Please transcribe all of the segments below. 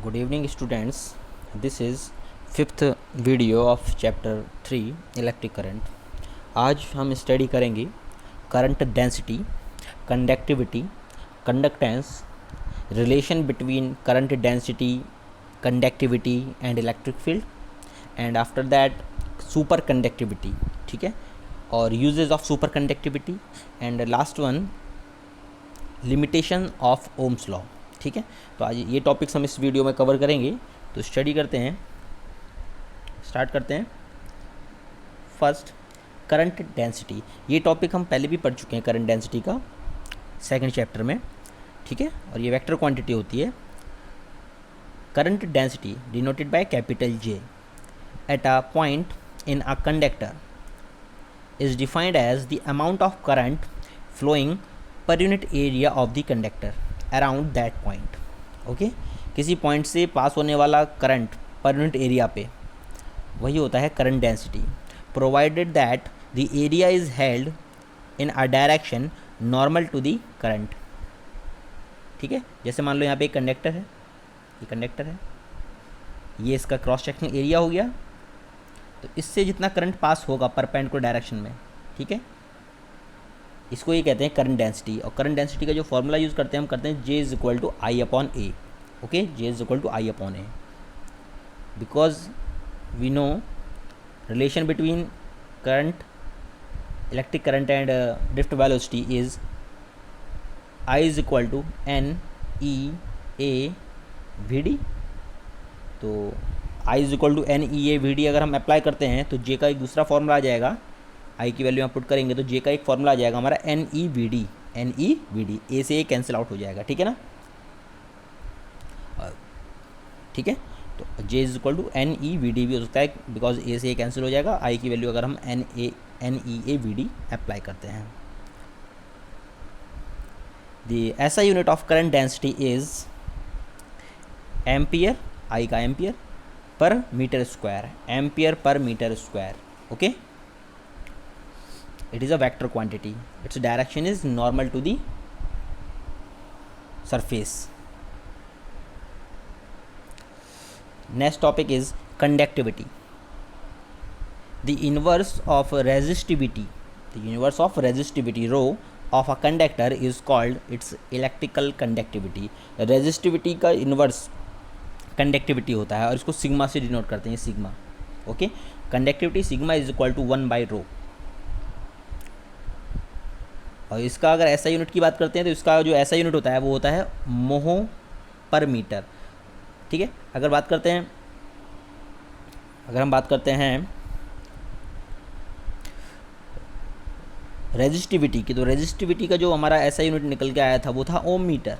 Good evening students. This is fifth video of chapter 3 electric current. आज हम study करेंगे current density, conductivity, conductance, relation between current density, conductivity and electric field, and after that super conductivity. ठीक है, और uses of super conductivity, and last one limitation of Ohm's law. ठीक है, तो आज ये टॉपिक्स हम इस वीडियो में कवर करेंगे. तो स्टडी करते हैं, स्टार्ट करते हैं. First, current density. ये टॉपिक हम पहले भी पढ़ चुके हैं करंट डेंसिटी का सेकंड चैप्टर में. ठीक है, और ये वेक्टर क्वांटिटी होती है. Current density denoted by capital J at a point in a conductor is defined as the amount of current flowing per unit area of the conductor around that point. Okay, किसी point से पास होने वाला current per unit area पे, वही होता है current density, provided that the area is held in a direction normal to the current. ठीक है, जैसे मान लो यहाँ पे एक कंडक्टर है, ये कंडक्टर है, ये इसका क्रॉस सेक्शनल एरिया हो गया. तो इससे जितना करंट पास होगा परपेंडिकुलर डायरेक्शन में, ठीक है, इसको ये कहते हैं करंट डेंसिटी. और करंट डेंसिटी का जो फॉर्मूला यूज़ करते हैं, हम करते हैं J is equal to I upon A. Okay, J is equal to I upon A, because we know relation between current, electric current and drift velocity is I is equal to N E A V D. तो I is equal to NEAVD अगर हम apply करते हैं तो J का एक दूसरा formula आ जाएगा. I की वैल्यू यहाँ पुट करेंगे तो J का एक फॉर्मूला आ जाएगा हमारा NEVD. A से A कैंसिल आउट हो जाएगा. ठीक है ना, ठीक है. तो J is equal to NEVD भी हो सकता है, बिकॉज A से A कैंसिल हो जाएगा. I की वैल्यू अगर हम NEAVD अप्लाई करते हैं. द ऐसा unit of current density is ampere, I का एम्पियर पर मीटर स्क्वायर, एम्पियर पर metre square. Okay, it is a vector quantity, its direction is normal to the surface. Next topic is conductivity. The inverse of resistivity rho of a conductor is called its electrical conductivity. Resistivity का inverse conductivity होता है और इसको sigma से denote करते हैं, sigma. Okay, conductivity sigma is equal to 1/ρ. और इसका अगर ऐसा यूनिट की बात करते हैं तो इसका जो ऐसा यूनिट होता है वो होता है मोह पर मीटर. ठीक है, अगर हम बात करते हैं रेजिस्टिविटी की, तो रेजिस्टिविटी का जो हमारा ऐसा यूनिट निकल के आया था वो था ओम मीटर.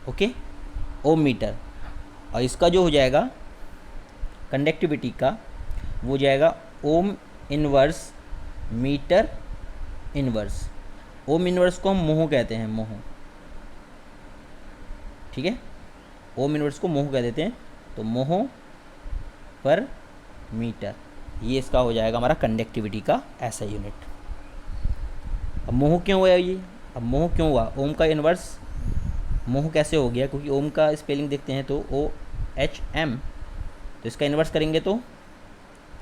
ओके, ओम मीटर. और इसका जो हो जाएगा कंडक्टिविटी का, वो हो जाएगा ohm inverse metre inverse. Ohm inverse को हम मोह कहते हैं, मोह. ठीक है, ओम इनवर्स को मोह कह देते हैं. तो मोह पर मीटर, ये इसका हो जाएगा हमारा कंडक्टिविटी का ऐसा यूनिट. अब मोह क्यों हुआ ये, अब मोह क्यों हुआ, ओम का इनवर्स मोह कैसे हो गया, क्योंकि ओम का स्पेलिंग देखते हैं तो OHM, तो इसका इन्वर्स करेंगे तो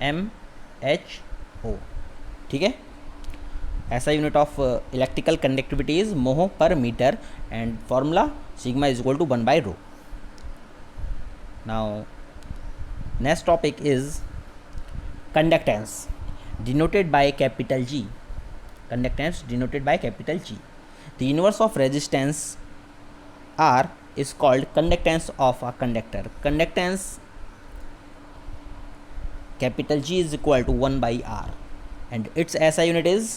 MHO. ठीक है, ऐसा unit of electrical conductivity is mho per metre and formula sigma is equal to 1/ρ. Now next topic is conductance denoted by capital G. Conductance denoted by capital G. The inverse of resistance R is called conductance of a conductor. Conductance capital G is equal to 1/R and its ऐसा unit is,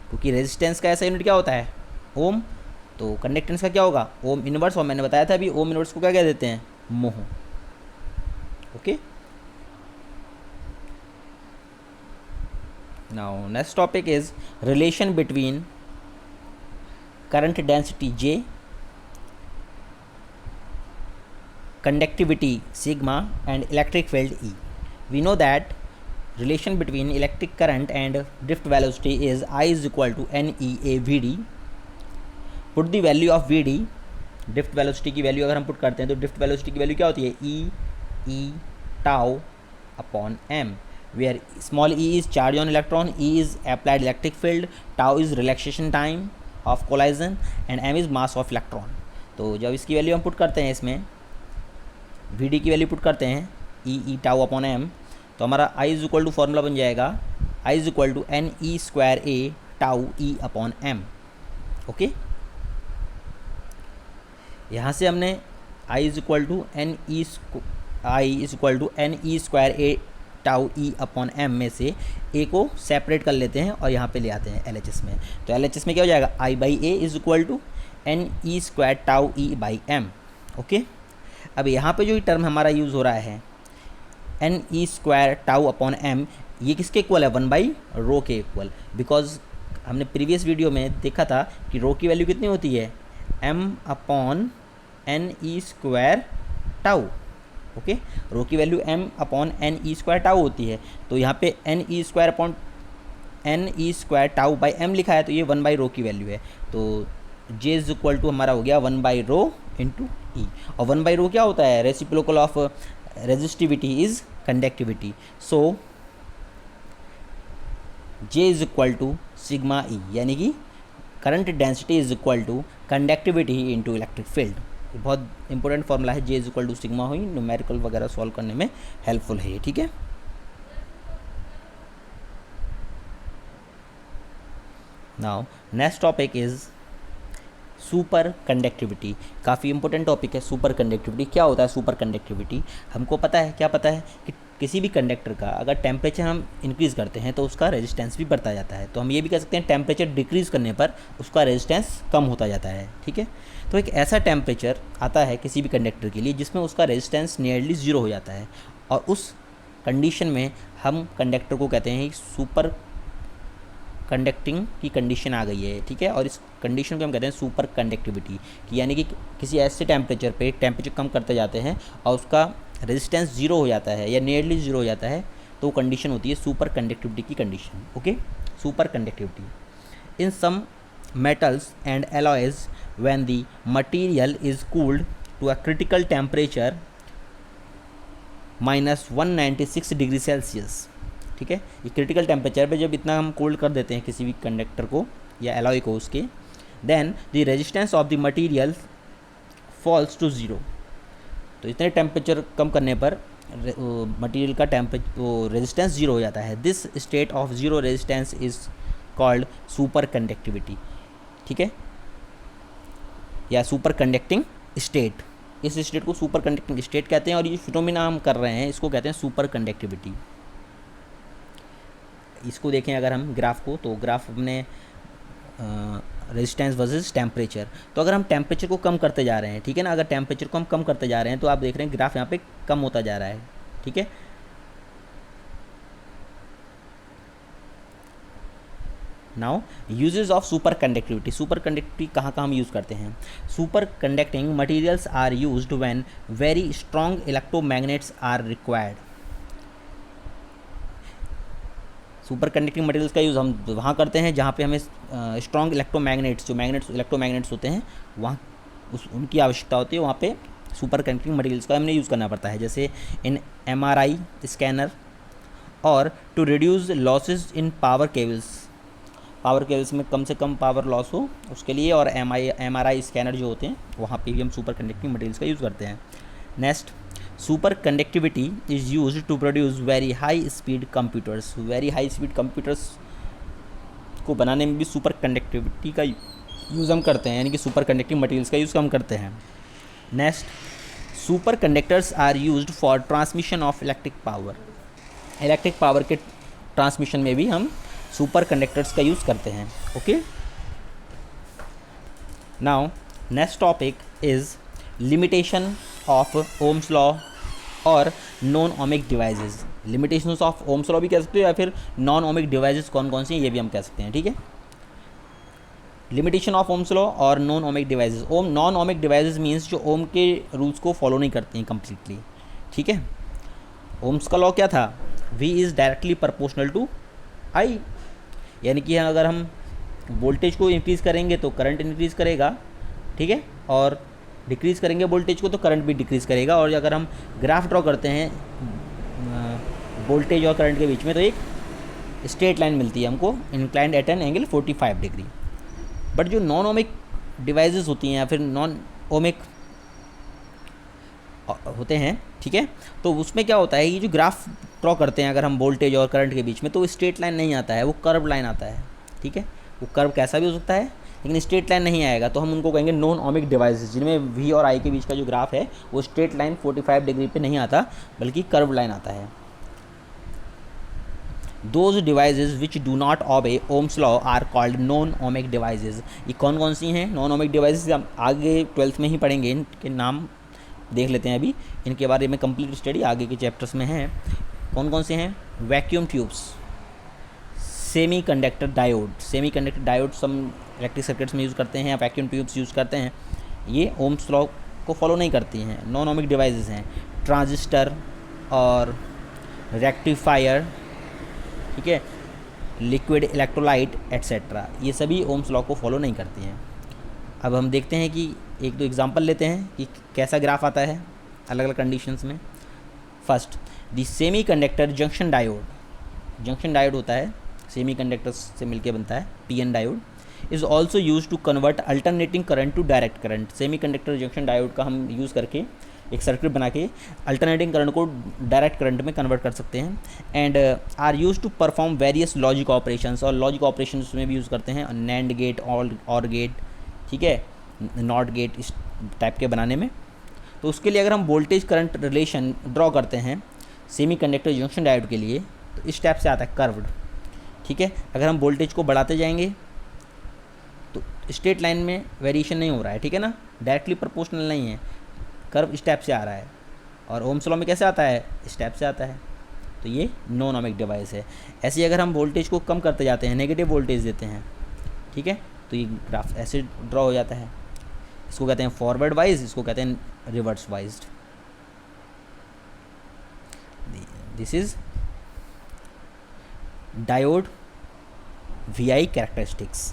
क्योंकि resistance का ऐसा unit क्या होता है, ओम, तो conductance का क्या होगा, ओम इनवर्स. और मैंने बताया था अभी ओम इनवर्स को क्या कह देते हैं, मोह. Okay, now next topic is relation between current density J, conductivity sigma and electric field E. We know that relation between electric current and drift velocity is I is equal to NEAVD. Put the value of VD drift velocity की value अगर हम put करते हैं तो drift velocity की value क्या होती है, e tau upon m, where small e is charge on electron, E is applied electric field, tau is relaxation time of collision and m is mass of electron. तो जब इसकी value हम put करते हैं, इसमें वी डी की value put करते हैं ई टाउ अपॉन एम, तो हमारा I is equal to formula बन जाएगा I is equal to n E square a tau e upon m. Okay, यहाँ से हमने I is equal to n E square a tau e upon m में से ए को सेपरेट कर लेते हैं और यहाँ पे ले आते हैं एल एच एस में। तो एल एच एस में क्या हो जाएगा, I by A is equal to n E square tau e by m. Okay, अब यहाँ पे जो ये टर्म हमारा यूज़ हो रहा है एन ई स्क्वायर टाउ अपॉन एम, ये किसके इक्वल है, 1/रो के इक्वल, बिकॉज हमने प्रीवियस वीडियो में देखा था कि रो की वैल्यू कितनी होती है, m अपॉन एन ई स्क्वायर टाउ। ओके, रो की वैल्यू m अपॉन एन ई स्क्वायर टाउ होती है, तो यहाँ पे n E square upon n E square tau by m लिखा है, तो ये 1/रो की वैल्यू है। तो j इज इक्वल टू हमारा हो गया 1/रो इंटू ई, और 1/रो क्या होता है, reciprocal of resistivity is conductivity, so J is equal to sigma E, यानी कि current density is equal to conductivity into electric field. बहुत इंपॉर्टेंट फॉर्मूला है, J is equal to sigma हुई, न्यूमेरिकल वगैरह सॉल्व करने में हेल्पफुल है ये, ठीक है। Now next topic is super conductivity. काफ़ी इंपॉर्टेंट टॉपिक है सुपर कंडक्टिविटी। क्या होता है सुपर कंडक्टिविटी, हमको पता है, क्या पता है कि किसी भी कंडक्टर का अगर टेम्परेचर हम इंक्रीज़ करते हैं तो उसका रेजिस्टेंस भी बढ़ता जाता है। तो हम ये भी कह सकते हैं टेम्परेचर डिक्रीज़ करने पर उसका रेजिस्टेंस कम होता जाता है, ठीक है। तो एक ऐसा टेम्परेचर आता है किसी भी कंडक्टर के लिए जिसमें उसका रेजिस्टेंस नियरली ज़ीरो हो जाता है, और उस कंडीशन में हम कंडक्टर को कहते हैं सुपर कंडक्टिंग की कंडीशन आ गई है, ठीक है। और इस कंडीशन को हम कहते हैं सुपर कंडक्टिविटी, कि यानी कि किसी ऐसे टेम्परेचर पे टेम्परेचर कम करते जाते हैं और उसका रेजिस्टेंस ज़ीरो हो जाता है या नियरली ज़ीरो हो जाता है, तो कंडीशन होती है सुपर कंडक्टिविटी की condition. Okay, super conductivity in some metals and alloys when the material is cooled to a critical temperature -196 degree Celsius, ठीक है। ये क्रिटिकल टेम्परेचर पे जब इतना हम कोल्ड कर देते हैं किसी भी कंडक्टर को या एलॉय को उसके, then the resistance of the material falls to zero. तो इतने टेम्परेचर कम करने पर मटेरियल का रेजिस्टेंस ज़ीरो हो जाता है। This state of zero resistance is called super conductivity, ठीक है, या सुपर कंडक्टिंग स्टेट। इस स्टेट को सुपर कंडक्टिंग स्टेट कहते हैं, और ये फिनोमिना हम कर रहे हैं इसको कहते हैं सुपर कंडक्टिविटी। इसको देखें अगर हम ग्राफ को, तो ग्राफ हमने रेजिस्टेंस वर्सेस टेम्परेचर, तो अगर हम टेम्परेचर को कम करते जा रहे हैं, ठीक है ना, अगर टेम्परेचर को हम कम करते जा रहे हैं तो आप देख रहे हैं ग्राफ यहाँ पे कम होता जा रहा है, ठीक है। Now uses of super conductivity. Super conductivity कहाँ कहाँ हम यूज़ करते हैं। Super conducting materials are used when very strong electromagnets are required. Super conducting materials का यूज़ हम वहाँ करते हैं जहाँ पे हमें स्ट्रॉन्ग इलेक्ट्रोमैग्नेट्स, जो इलेक्ट्रोमैग्नेट्स होते हैं वहाँ उनकी आवश्यकता होती है, वहाँ पे सुपर कंडक्टिंग मटेरियल्स का हमने यूज़ करना पड़ता है, जैसे इन MRI स्कैनर, और to reduce losses in power cables. Power cables में कम से कम पावर लॉस हो उसके लिए, और MRI स्कैनर जो होते हैं वहाँ पे भी हम सुपर कंडक्टिंग मटेरियल्स का यूज़ करते हैं। Next, super conductivity is used to produce very high speed computers. Very high speed computers को बनाने में भी सुपर कंडक्टिविटी का यूज़ हम करते हैं, यानी कि सुपर कंडक्टिंग मटेरियल्स का यूज़ हम करते हैं। Next, super conductors are used for transmission of electric power. Electric power के ट्रांसमिशन में भी हम सुपर कंडक्टर्स का यूज़ करते हैं। Okay, now next topic is limitation of Ohm's law और non ohmic devices. Limitations of Ohm's law भी कह सकते हो, या फिर नॉन ओमिक डिवाइसेस कौन कौन सी हैं ये भी हम कह सकते हैं, ठीक है। लिमिटेशन ऑफ ओम्स लॉ और non ohmic devices. Non ohmic devices means जो ओम के रूल्स को फॉलो नहीं करते हैं कम्प्लीटली, ठीक है। ओम्स का लॉ क्या था, V is directly proportional to I, यानी कि अगर हम वोल्टेज को इंक्रीज़ करेंगे तो करंट इंक्रीज़ करेगा, ठीक है, और डिक्रीज़ करेंगे वोल्टेज को तो करंट भी डिक्रीज़ करेगा। और अगर हम ग्राफ ड्रॉ करते हैं वोल्टेज और करंट के बीच में तो एक स्ट्रेट लाइन मिलती है हमको, inclined at an angle 45 degree. But जो नॉन ओमिक डिवाइसेस होती हैं या फिर नॉन ओमिक होते हैं, ठीक है, तो उसमें क्या होता है, ये जो ग्राफ ड्रॉ करते हैं अगर हम वोल्टेज और करंट के बीच में, तो स्ट्रेट लाइन नहीं आता है, वो कर्व लाइन आता है, ठीक है। वो कर्व कैसा भी हो सकता है लेकिन स्ट्रेट लाइन नहीं आएगा, तो हम उनको कहेंगे नॉन ओमिक डिवाइसेस, जिनमें वी और आई के बीच का जो ग्राफ है वो स्ट्रेट लाइन 45 डिग्री पे नहीं आता बल्कि कर्व लाइन आता है। Those devices which do not obey Ohm's law are called non ohmic devices. ये कौन कौन सी हैं नॉन ओमिक डिवाइसेज, हम आगे 12th में ही पढ़ेंगे, इनके नाम देख लेते हैं अभी, इनके बारे में कंप्लीट स्टडी आगे के चैप्टर्स में है। कौन कौन से हैं? Vacuum tubes, semi conductor diode, semi conductor diode हम इलेक्ट्रिक सर्किट्स में यूज़ करते हैं, वैक्यूम ट्यूब्स यूज़ करते हैं, ये ओम्स लॉ को फॉलो नहीं करती हैं, नॉन ओमिक डिवाइसेस हैं। ट्रांजिस्टर और रेक्टिफायर, ठीक है, लिक्विड इलेक्ट्रोलाइट एट्सेट्रा, ये सभी ओम्स लॉ को फॉलो नहीं करती हैं। अब हम देखते हैं कि एक दो एग्जांपल लेते हैं कि कैसा ग्राफ आता है अलग अलग कंडीशंस में। First, the semi conductor junction diode, junction diode होता है सेमी कंडक्टर से मिलकर बनता है, PN diode, is also use to convert alternating current to direct current. Semi conductor junction diode का हम यूज़ करके एक सर्किट बना के अल्टरनेटिंग करंट को डायरेक्ट करंट में कन्वर्ट कर सकते हैं। And are use to perform various logic operations, और लॉजिक ऑपरेशंस में भी यूज़ करते हैं, नैंड गेट, और गेट, ठीक है, नॉट गेट, इस टाइप के बनाने में। तो उसके लिए अगर हम वोल्टेज करंट रिलेशन ड्रॉ करते हैं सेमी कंडक्टर जंक्शन डायोड के लिए, तो इस टाइप से आता है कर्व्ड, ठीक है। अगर हम वोल्टेज को बढ़ाते जाएंगे तो स्ट्रेट लाइन में वेरिएशन नहीं हो रहा है, ठीक है ना, डायरेक्टली प्रोपोर्शनल नहीं है, कर्व इस टाइप से आ रहा है। और ओम्स लॉ में कैसे आता है? इस टाइप से आता है। तो ये नॉन ओमिक डिवाइस है। ऐसे अगर हम वोल्टेज को कम करते जाते हैं, नेगेटिव वोल्टेज देते हैं, ठीक है, तो ये ग्राफ ऐसे ड्रॉ हो जाता है। इसको कहते हैं फॉरवर्ड वाइज, इसको कहते हैं reverse biased. This is diode VI characteristics.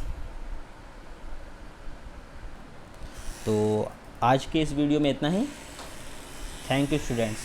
तो आज के इस वीडियो में इतना ही। Thank you students.